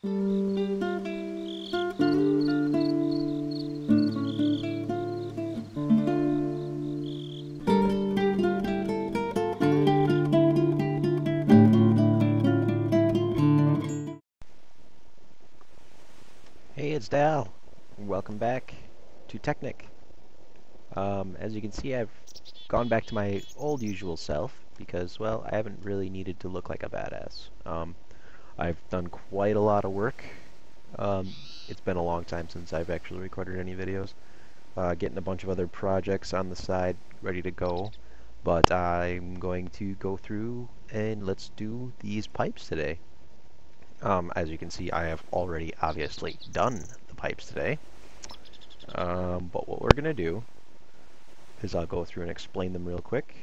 Hey, it's Dal. Welcome back to Technic. As you can see, I've gone back to my old usual self because, well, I haven't really needed to look like a badass. I've done quite a lot of work. It's been a long time since I've actually recorded any videos. Getting a bunch of other projects on the side ready to go. But I'm going to go through and let's do these pipes today. As you can see, I have already obviously done the pipes today. But what we're going to do is I'll go through and explain them real quick.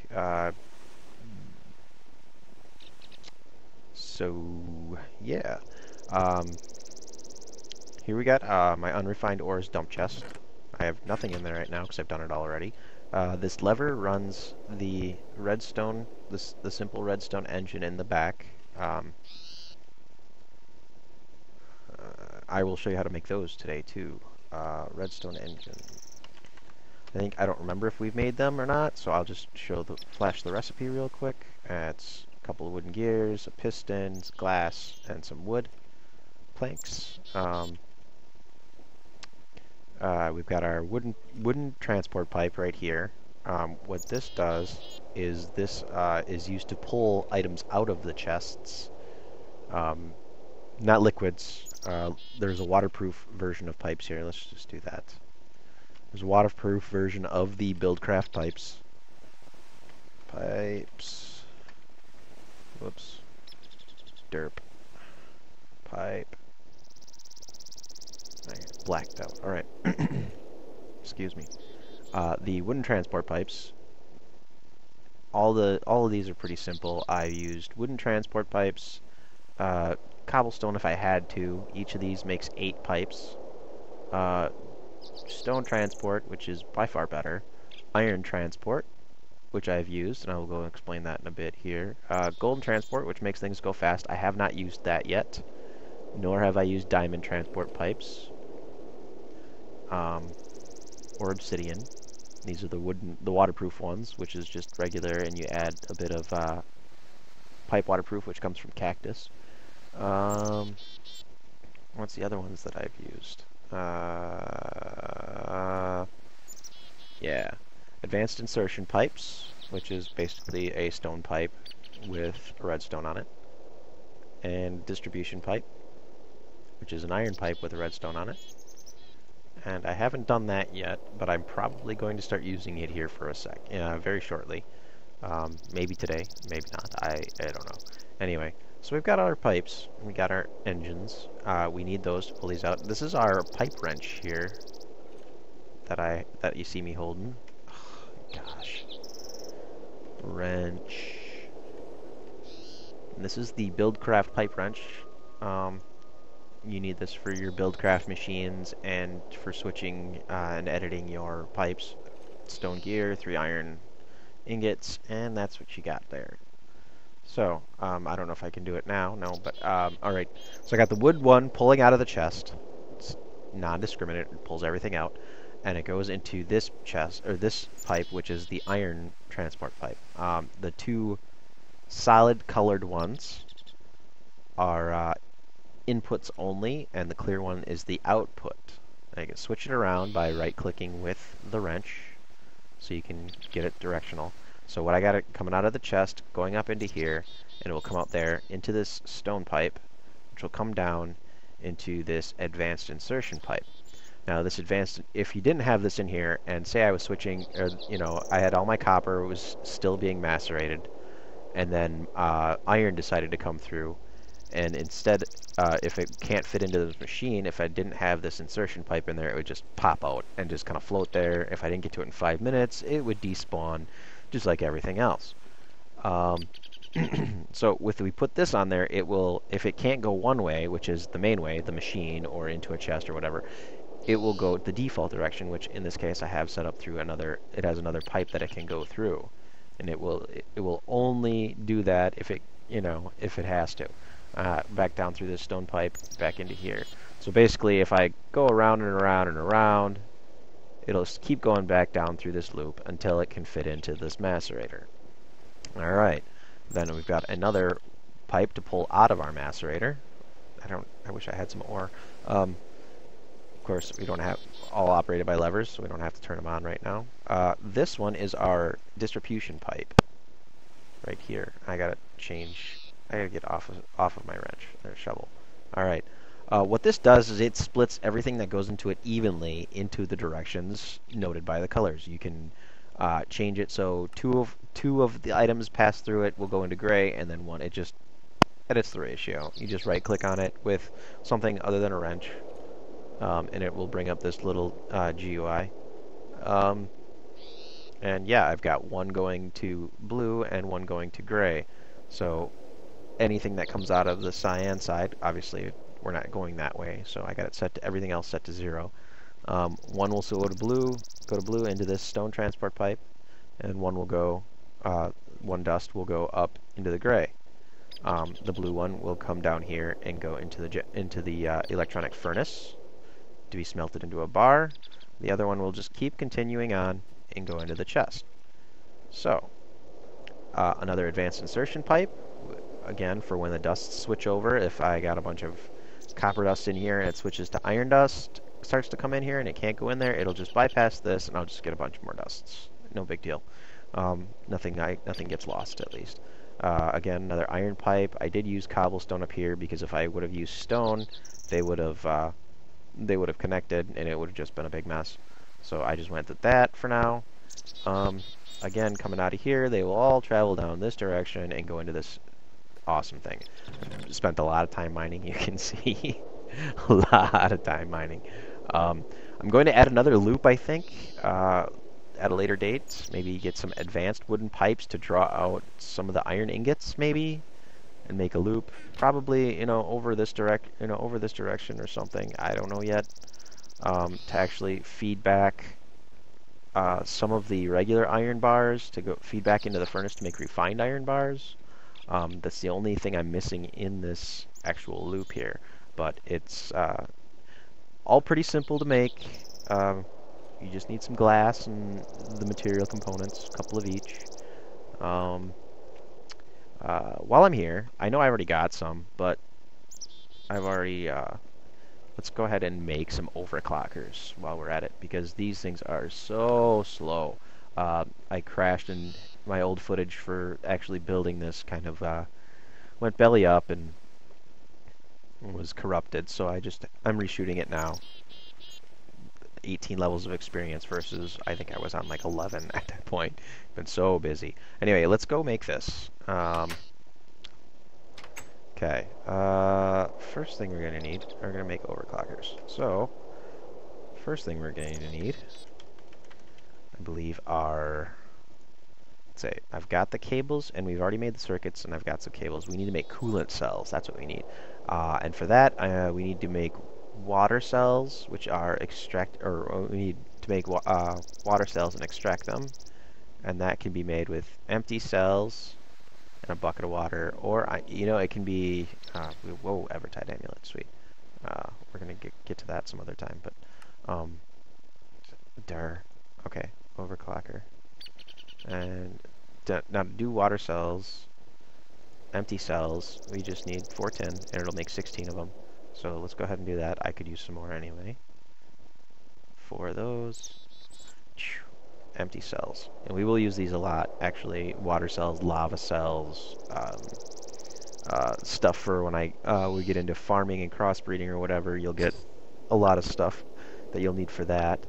Yeah. Here we got my unrefined ores dump chest. I have nothing in there right now because I've done it already. This lever runs the redstone, the simple redstone engine in the back. I will show you how to make those today too. Redstone engine. I don't remember if we've made them or not, so I'll just flash the recipe real quick. It's a couple of wooden gears, a piston, glass, and some wood planks. We've got our wooden transport pipe right here. What this does is this is used to pull items out of the chests. Not liquids. There's a waterproof version of pipes here. Let's just do that. There's a waterproof version of the BuildCraft pipes. Whoops. Derp. Pipe. I got blacked out. Alright. Excuse me. The wooden transport pipes. All of these are pretty simple. I used wooden transport pipes. Cobblestone if I had to. Each of these makes 8 pipes. Stone transport, which is by far better. Iron transport, which I've used, and I will go and explain that in a bit here. Golden transport, which makes things go fast. I have not used that yet, nor have I used diamond transport pipes. Or obsidian. These are the waterproof ones, which is just regular, and you add a bit of pipe waterproof, which comes from cactus. What's the other ones that I've used? Yeah. Advanced insertion pipes, which is basically a stone pipe with redstone on it. And distribution pipe, which is an iron pipe with a redstone on it. And I haven't done that yet, but I'm probably going to start using it here for a sec, very shortly. Maybe today, maybe not. I don't know. Anyway. So we've got our pipes, we got our engines, we need those to pull these out. This is our pipe wrench here that you see me holding. Oh, gosh. Wrench. And this is the BuildCraft pipe wrench. You need this for your BuildCraft machines and for switching and editing your pipes. Stone gear, 3 iron ingots, and that's what you got there. So, I don't know if I can do it now. No, but, alright. So I got the wood one pulling out of the chest. It's non-discriminate. It pulls everything out. And it goes into this chest, or this pipe, which is the iron transport pipe. The 2 solid colored ones are inputs only, and the clear one is the output. And you can switch it around by right-clicking with the wrench, so you can get it directional. So what I got it coming out of the chest, going up into here, and it will come out there into this stone pipe, which will come down into this advanced insertion pipe. Now this advanced, if you didn't have this in here, and say I was switching, or I had all my copper, was still being macerated, and then iron decided to come through, and instead, if it can't fit into this machine, if I didn't have this insertion pipe in there, it would just pop out and just kind of float there. If I didn't get to it in 5 minutes, it would despawn, just like everything else. So we put this on there, it will, if it can't go one way, which is the main way, the machine, or into a chest or whatever, it will go the default direction, which in this case I have set up through it has another pipe that it can go through. And it will only do that if it has to. back down through this stone pipe, back into here. So basically, if I go around and around and around, it'll keep going back down through this loop until it can fit into this macerator. Alright, then we've got another pipe to pull out of our macerator. I wish I had some ore. Of course, we don't have all operated by levers, so we don't have to turn them on right now. This one is our distribution pipe. Right here. I gotta get off of my wrench, or shovel. Alright. What this does is it splits everything that goes into it evenly into the directions noted by the colors. You can change it so two of the items pass through it will go into gray, and then one, it just edits the ratio. You just right click on it with something other than a wrench, and it will bring up this little GUI. And yeah, I've got one going to blue and one going to gray. So anything that comes out of the cyan side, obviously we're not going that way, so I got it set to everything else set to 0. One will go to blue into this stone transport pipe, and one will go, one dust will go up into the gray. The blue one will come down here and go into the electronic furnace to be smelted into a bar. The other one will just keep continuing on and go into the chest. So, another advanced insertion pipe, again, for when the dusts switch over. If I got a bunch of copper dust in here and it switches to iron dust, starts to come in here and it can't go in there, it'll just bypass this and I'll just get a bunch more dusts. No big deal. Nothing gets lost, at least. Again, another iron pipe. I did use cobblestone up here because if I would have used stone, they would have connected and it would have just been a big mess. So I just went with that for now. Again, coming out of here, they will all travel down this direction and go into this awesome thing. I've spent a lot of time mining, you can see. A lot of time mining. I'm going to add another loop, I think, at a later date. Maybe get some advanced wooden pipes to draw out some of the iron ingots, maybe, and make a loop. Probably, over this direction or something. I don't know yet. To actually feed back some of the regular iron bars to go feed back into the furnace to make refined iron bars. That's the only thing I'm missing in this actual loop here, but it's all pretty simple to make. You just need some glass and the material components, a couple of each. While I'm here, I know I already got some, but I've already let's go ahead and make some overclockers while we're at it, because these things are so slow. I crashed in my old footage for actually building this, kind of went belly up and was corrupted, so I'm reshooting it now. 18 levels of experience versus I think I was on like 11 at that point. Been so busy. Anyway, let's go make this. Okay, first thing we're going to need, we're going to make overclockers. So, first thing we're going to need, I believe, are, let's say, I've got the cables, and we've already made the circuits, and I've got some cables. We need to make coolant cells, that's what we need. And for that, we need to make water cells, which are we need to make water cells and extract them. And that can be made with empty cells and a bucket of water, or it can be whoa, Evertide amulet, sweet. We're gonna get to that some other time, but okay, overclocker, and now to do water cells, empty cells, we just need 4 tin, and it'll make 16 of them. So let's go ahead and do that. I could use some more anyway. 4 of those. Empty cells, and we will use these a lot, actually. Water cells, lava cells, stuff for when we get into farming and crossbreeding or whatever. You'll get a lot of stuff that you'll need for that.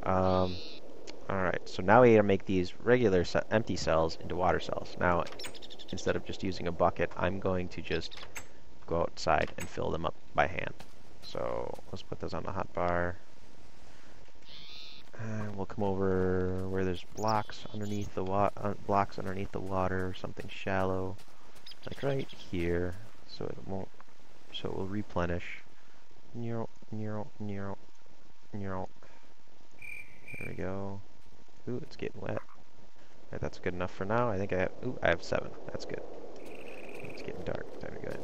Alright, so now we gotta make these regular empty cells into water cells. Now, instead of just using a bucket, I'm going to just go outside and fill them up by hand. So let's put those on the hotbar. And we'll come over where there's blocks underneath the water, or something shallow, like right here, so it will replenish. There we go. Ooh, it's getting wet. Alright, that's good enough for now. I think I have 7. That's good. It's getting dark. Time to go in.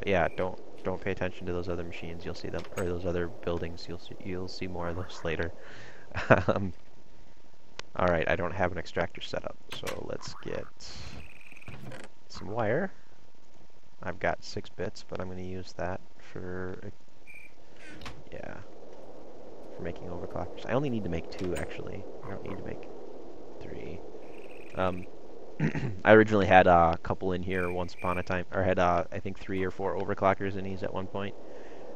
Yeah, don't pay attention to those other machines. You'll see them, or those other buildings. You'll see more of those later. um, all right, I don't have an extractor set up, so let's get some wire. I've got 6 bits, but I'm going to use that for yeah, for making overclockers. I only need to make 2 actually. I don't need to make 3. I originally had a couple in here once upon a time, or had I think 3 or 4 overclockers in these at one point,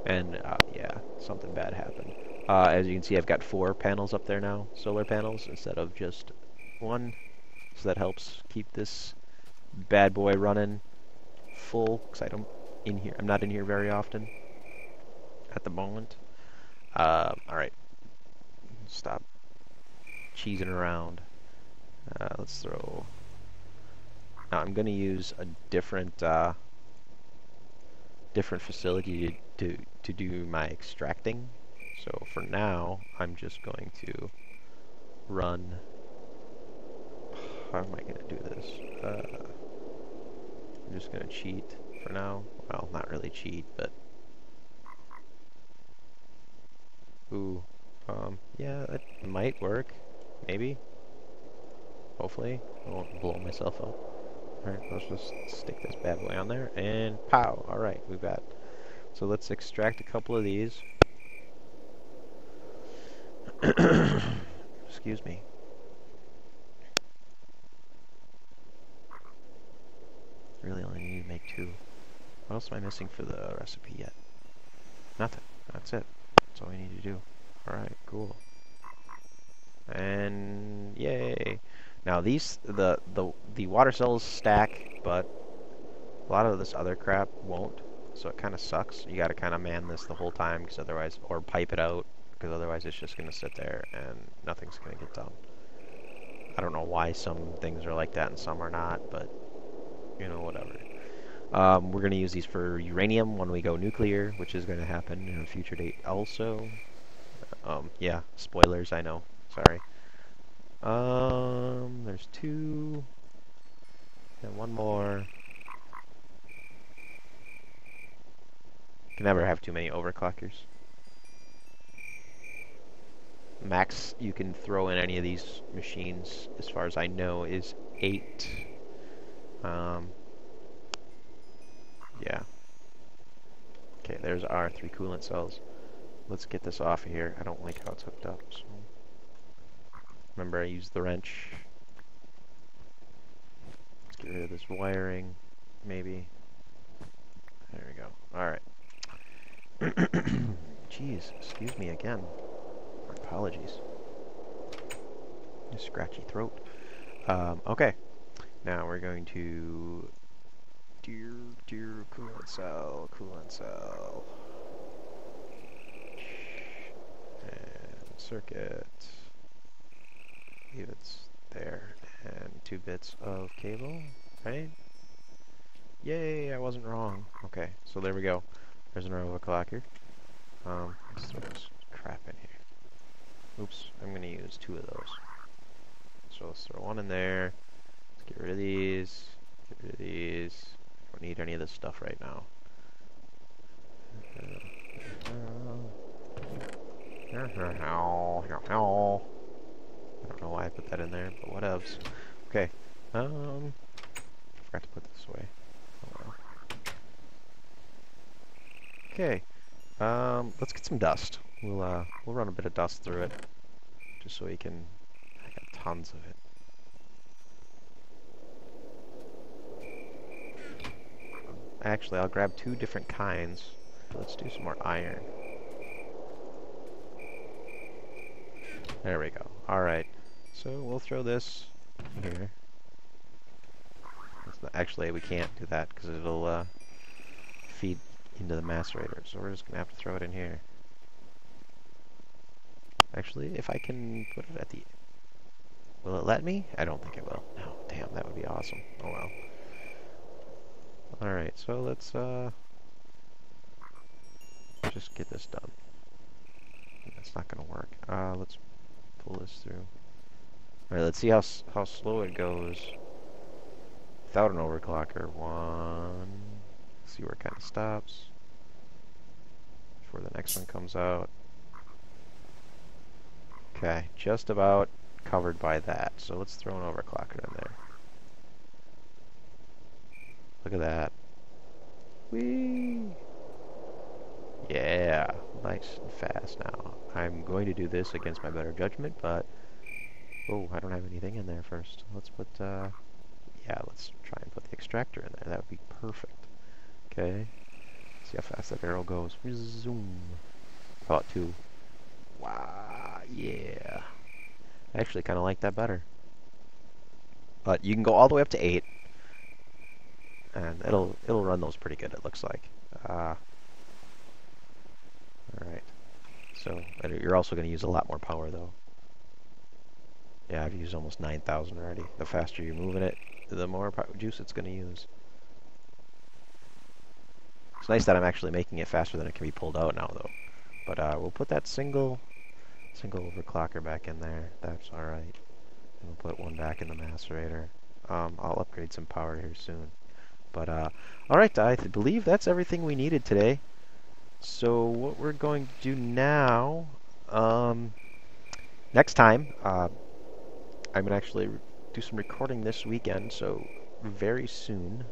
and yeah, something bad happened. As you can see, I've got 4 panels up there now, solar panels, instead of just 1, so that helps keep this bad boy running full, because I'm not in here very often at the moment. Alright, stop cheesing around. Let's throw... Now I'm going to use a different facility to do my extracting. So for now, I'm just going to run... How am I going to do this? I'm just going to cheat for now. Well, not really cheat, but... Ooh. Yeah, that might work. Maybe. Hopefully. I won't blow myself up. Alright, let's just stick this bad boy on there, and pow! Alright, we've got... So let's extract a couple of these. Excuse me. Really only need to make 2. What else am I missing for the recipe yet? Nothing. That's it. That's all we need to do. Alright, cool. And yay! Now the water cells stack, but a lot of this other crap won't, so it kind of sucks. You got to kind of man this the whole time, because otherwise, or pipe it out, because otherwise it's just going to sit there and nothing's going to get done. I don't know why some things are like that and some are not, but you know, whatever. We're going to use these for uranium when we go nuclear, which is going to happen in a future date also. Yeah, spoilers, I know. Sorry. There's 2. And 1 more. Can never have too many overclockers. Max you can throw in any of these machines, as far as I know, is 8. Yeah. Okay, there's our 3 coolant cells. Let's get this off of here. I don't like how it's hooked up. So. Remember, I used the wrench. Let's get rid of this wiring, maybe. There we go. Alright. Jeez, excuse me again. My apologies. A scratchy throat. Okay. Now we're going to... Dear coolant cell, and circuit. Leave it there. And 2 bits of cable, right? Yay, I wasn't wrong. Okay, so there we go. There's an overclocker. Let's throw this crap in here. Oops, I'm going to use 2 of those. So let's throw 1 in there. Let's get rid of these. Get rid of these. Don't need any of this stuff right now. I don't know why I put that in there, but whatevs. Okay. Forgot to put this away. Oh well. Okay. Let's get some dust. We'll run a bit of dust through it, just so we can. I got tons of it. Actually, I'll grab 2 different kinds. Let's do some more iron. There we go. Alright. So we'll throw this here. Actually, we can't do that because it'll feed into the macerator. So we're just going to have to throw it in here. Actually, if I can put it at the... Will it let me? I don't think it will. No, damn, that would be awesome. Oh well. Alright, so let's just get this done. That's not going to work. Let's pull this through. Alright, let's see how slow it goes without an overclocker. 1, See where it kind of stops before the next one comes out. Okay, just about covered by that. So let's throw an overclocker in there. Look at that. Whee! Yeah, nice and fast now. I'm going to do this against my better judgment, but... Oh, I don't have anything in there first. Let's put, yeah, let's try and put the extractor in there. That would be perfect. Okay. See how fast that arrow goes. Zoom. How about 2? Wow, yeah. I actually kind of like that better. But you can go all the way up to 8. And it'll run those pretty good, it looks like. Alright. So, you're also going to use a lot more power, though. Yeah, I've used almost 9,000 already. The faster you're moving it, the more juice it's going to use. It's nice that I'm actually making it faster than it can be pulled out now, though. But we'll put that single overclocker back in there. That's alright. And we'll put one back in the macerator. I'll upgrade some power here soon. But, alright, I believe that's everything we needed today. So, what we're going to do now, next time, I'm going to actually do some recording this weekend, so very soon,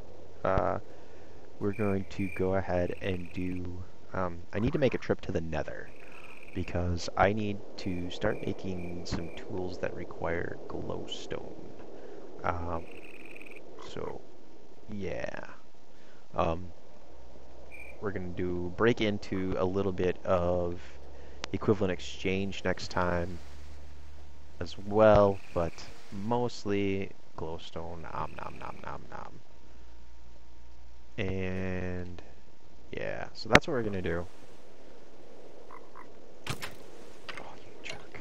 we're going to go ahead and do, I need to make a trip to the Nether, because I need to start making some tools that require glowstone. So, yeah. We're going to break into a little bit of equivalent exchange next time as well, but mostly glowstone. Nom nom nom nom nom. And yeah, so that's what we're going to do. Oh, you jerk.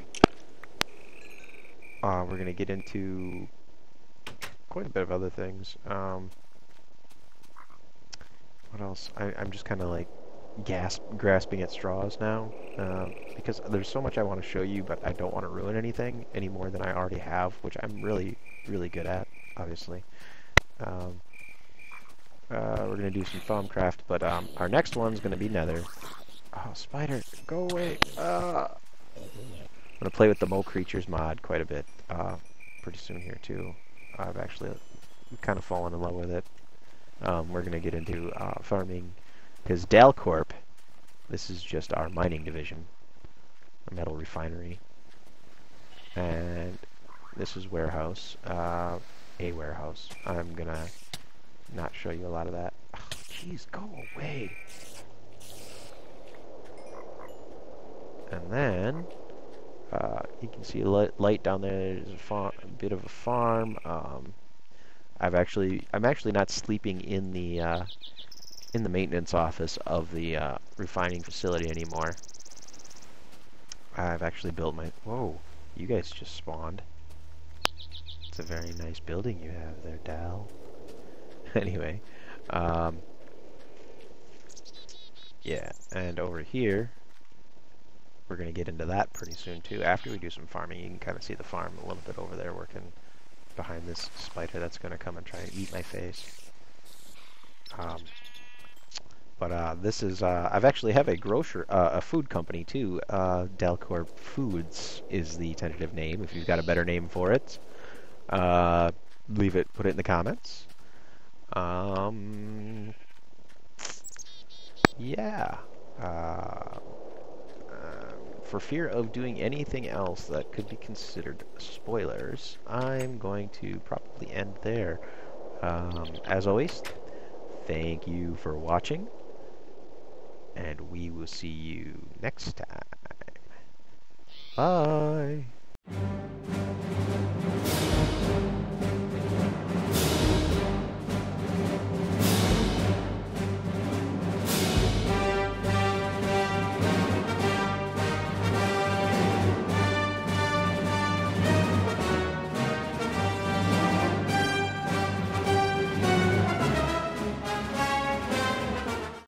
We're going to get into quite a bit of other things. What else? I'm just kind of like grasping at straws now, because there's so much I want to show you, but I don't want to ruin anything any more than I already have, which I'm really, really good at, obviously. We're going to do some Thaumcraft, but our next one's going to be Nether. Oh, spider, go away! I'm going to play with the Mo Creatures mod quite a bit pretty soon here, too. I've actually kind of fallen in love with it. We're going to get into farming, because DalCORP, this is just our mining division, a metal refinery, and this is warehouse, a warehouse. I'm going to not show you a lot of that. Oh, jeez, go away. And then, you can see a light down there. There's a bit of a farm. I'm actually not sleeping in the maintenance office of the refining facility anymore. I've actually built my... Whoa, you guys just spawned. It's a very nice building you have there, Dal. Anyway, yeah, and over here, we're going to get into that pretty soon too. After we do some farming, you can kind of see the farm a little bit over there working behind this spider that's going to come and try and eat my face. This is, I've actually have a a food company too. DalCORP Foods is the tentative name. If you've got a better name for it, put it in the comments. Yeah. For fear of doing anything else that could be considered spoilers, I'm going to probably end there. As always, thank you for watching, and we will see you next time. Bye!